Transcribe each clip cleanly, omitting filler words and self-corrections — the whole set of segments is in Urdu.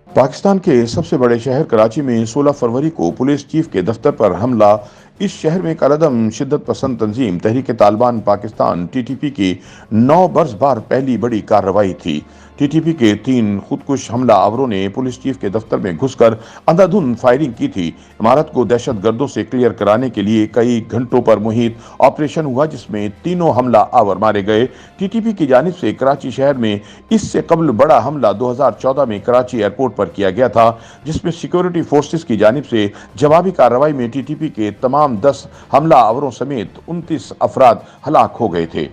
پاکستان کے سب سے بڑے شہر کراچی میں 16 فروری کو پولیس چیف کے دفتر پر حملہ اس شہر میں کالعدم شدت پسند تنظیم تحریک Taliban Pakistan T T P کی 9 برس بعد پہلی بڑی کارروائی تھی۔ ٹی ٹی پی کے 3 خودکش حملہ آوروں نے پولیس چیف کے دفتر میں گھس کر اندھا دھند فائرنگ کی تھی۔ عمارت کو دہشت گردوں سے کلیئر کرانے کے لیے کئی گھنٹوں پر محیط آپریشن ہوا جس میں تینوں حملہ آور مارے گئے۔ ٹی ٹی پی کی جانب سے کراچی شہر میں اس سے قبل بڑا حملہ 2014 میں کراچی ایئرپورٹ پر کیا گیا تھا، جس میں سیکورٹی فورسز کی جانب سے جوابی کارروائی میں ٹی ٹی پی کے تمام 10 حملہ آوروں سمیت 29 افراد ہلاک ہو گئے تھے۔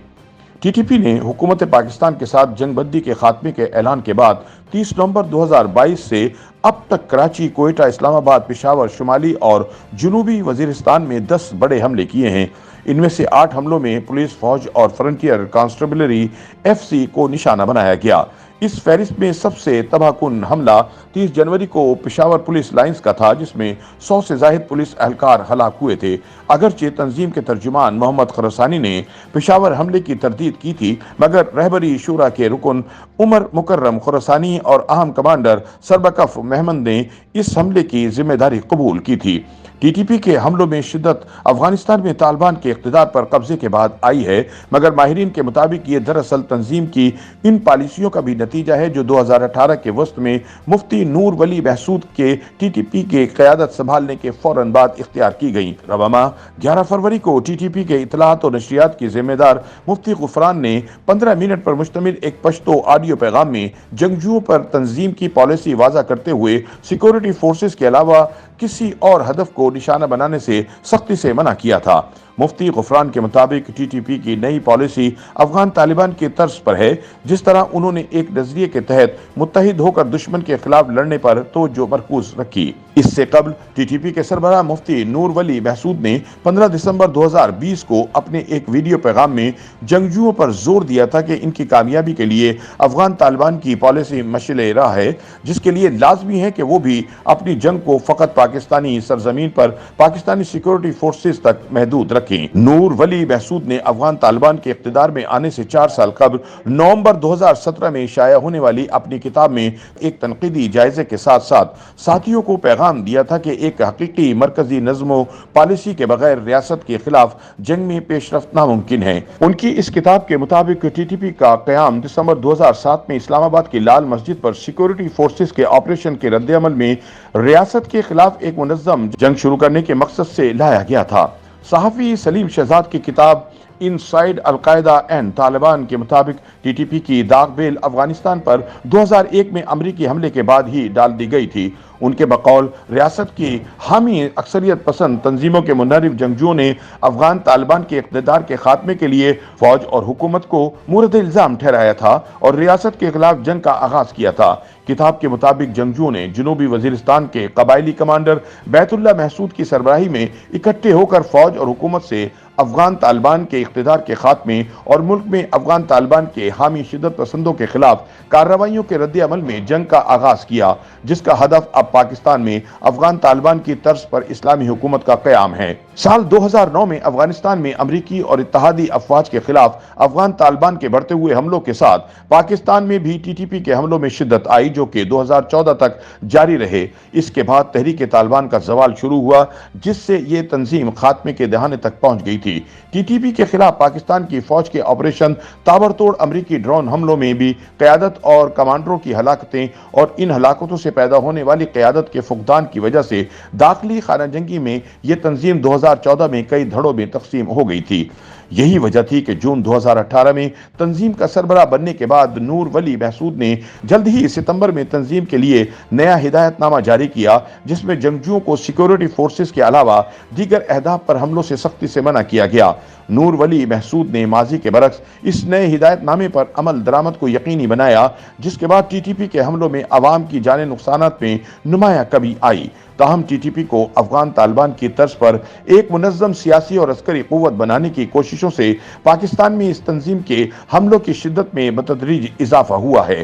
ٹی ٹی پی نے حکومت پاکستان کے ساتھ جنگ بندی کے خاتمے کے اعلان کے بعد 30 نومبر 2022 سے اب تک کراچی، کوئٹہ، اسلام آباد، پشاور، شمالی اور جنوبی وزیرستان میں 10 بڑے حملے کیے ہیں۔ ان میں سے 8 حملوں میں پولیس، فوج اور فرنٹیئر کانسٹیبلری ایف سی کو نشانہ بنایا گیا۔ اس فہرست میں سب سے تباہ کن حملہ 30 جنوری کو پشاور پولیس لائنز کا تھا، جس میں 100 سے زائد پولیس اہلکار ہلاک ہوئے تھے۔ اگرچہ تنظیم کے ترجمان محمد خراسانی نے پشاور حملے کی تردید کی تھی، مگر رہبری شورا کے رکن عمر مکرم خراسانی اور اہم کمانڈر سربکف محمد نے اس حملے کی ذمہ داری قبول کی تھی۔ ٹی ٹی پی کے حملوں میں شدت افغانستان میں طالبان کے اقتدار پر قبضے کے بعد آئی ہے، مگر ماہرین کے مطابق یہ دراصل تنظیم کی ان پالیسیوں کا بھی نتیجہ ہے جو 2018 کے وسط میں مفتی نور ولی محسود کے ٹی ٹی پی کے قیادت سنبھالنے کے فوراً بعد اختیار کی گئیں۔ رواں ماہ 11 فروری کو ٹی ٹی پی کے اطلاعات و نشریات کی ذمہ دار مفتی غفران نے 15 منٹ پر مشتمل ایک پشتو آڈیو پیغام میں جنگجوؤں پر تنظیم کی پالیسی واضح کرتے ہوئے سیکورٹی فورسز کے علاوہ کسی اور ہدف کو نشانہ بنانے سے سختی سے منع کیا تھا۔ مفتی غفران کے مطابق ٹی ٹی پی کی نئی پالیسی افغان طالبان کی طرز پر ہے، جس طرح انہوں نے ایک نظریے کے تحت متحد ہو کر دشمن کے خلاف لڑنے پر توجہ مرکوز رکھی۔ اس سے قبل ٹی ٹی پی کے سربراہ مفتی نور ولی محسود نے 15 دسمبر 2020 کو اپنے ایک ویڈیو پیغام میں جنگجوؤں پر زور دیا تھا کہ ان کی کامیابی کے لیے افغان طالبان کی پالیسی مشعل راہ ہے، جس کے لیے لازمی ہے کہ وہ بھی اپنی جنگ کو فقط پاکستانی سرزمین پر پاکستانی سیکورٹی فورسز تک محدود رکھیں۔ نور ولی محسود نے افغان طالبان کے اقتدار میں آنے سے 4 سال قبل نومبر 2017 میں شائع ہونے والی اپنی کتاب میں ایک تنقیدی جائزے کے ساتھ ساتھ ساتھیوں کو پیغام دیا تھا کہ ایک حقیقی مرکزی نظم و پالیسی کے بغیر ریاست کے خلاف جنگ میں پیش رفت ناممکن ہے۔ ان کی اس کتاب کے مطابق ٹی ٹی پی کا قیام دسمبر 2007 میں اسلام آباد کی لال مسجد پر سیکورٹی فورسز کے آپریشن کے رد عمل میں ریاست کے خلاف ایک منظم جنگ شروع کرنے کے مقصد سے لایا گیا تھا۔ صحافی سلیم شہزاد کی کتاب ان سائیڈ القاعدہ اینڈ طالبان کے مطابق ٹی ٹی پی کی داغ بیل افغانستان پر 2001 میں امریکی حملے کے بعد ہی ڈال دی گئی تھی۔ ان کے بقول ریاست کی حامی اکثریت پسند تنظیموں کے منحرف جنگجوؤں نے افغان طالبان کے اقتدار کے خاتمے کے لیے فوج اور حکومت کو مورد الزام ٹھہرایا تھا اور ریاست کے خلاف جنگ کا آغاز کیا تھا۔ کتاب کے مطابق جنگجوؤں نے جنوبی وزیرستان کے قبائلی کمانڈر بیت اللہ محسود کی سربراہی میں اکٹھے ہو کر فوج اور حکومت سے افغان طالبان کے اقتدار کے خاتمے اور ملک میں افغان طالبان کے حامی شدت پسندوں کے خلاف کارروائیوں کے رد عمل میں جنگ کا آغاز کیا، جس کا ہدف اب پاکستان میں افغان طالبان کی طرز پر اسلامی حکومت کا قیام ہے۔ سال 2009 میں افغانستان میں امریکی اور اتحادی افواج کے خلاف افغان طالبان کے بڑھتے ہوئے حملوں کے ساتھ پاکستان میں بھی ٹی ٹی پی کے حملوں میں شدت آئی، جو کہ 2014 تک جاری رہے۔ اس کے بعد تحریک طالبان کا زوال شروع ہوا، جس سے یہ تنظیم خاتمے کے دہانے تک پہنچ گئی تھی۔ ٹی ٹی پی کے خلاف پاکستان کی فوج کے آپریشن تابڑتوڑ امریکی ڈرون حملوں میں بھی قیادت اور کمانڈروں کی ہلاکتیں اور ان ہلاکتوں سے پیدا ہونے والی قیادت کے فقدان کی وجہ سے داخلی خانہ جنگی میں یہ تنظیم 2014 میں کئی دھڑوں میں تقسیم ہو گئی تھی۔ یہی وجہ تھی کہ جون 2018 میں تنظیم کا سربراہ بننے کے بعد نور ولی محسود نے جلد ہی ستمبر میں تنظیم کے لیے نیا ہدایت نامہ جاری کیا، جس میں جنگجوؤں کو سیکورٹی فورسز کے علاوہ دیگر اہداف پر حملوں سے سختی سے منع کیا گیا۔ نور ولی محسود نے ماضی کے برعکس اس نئے ہدایت نامے پر عمل درآمد کو یقینی بنایا، جس کے بعد ٹی ٹی پی کے حملوں میں عوام کی جانی نقصانات میں نمایاں کمی آئی۔ تاہم ٹی ٹی پی کو افغان طالبان کی طرز پر ایک منظم سیاسی اور عسکری قوت بنانے کی کوششوں سے پاکستان میں اس تنظیم کے حملوں کی شدت میں بتدریج اضافہ ہوا ہے۔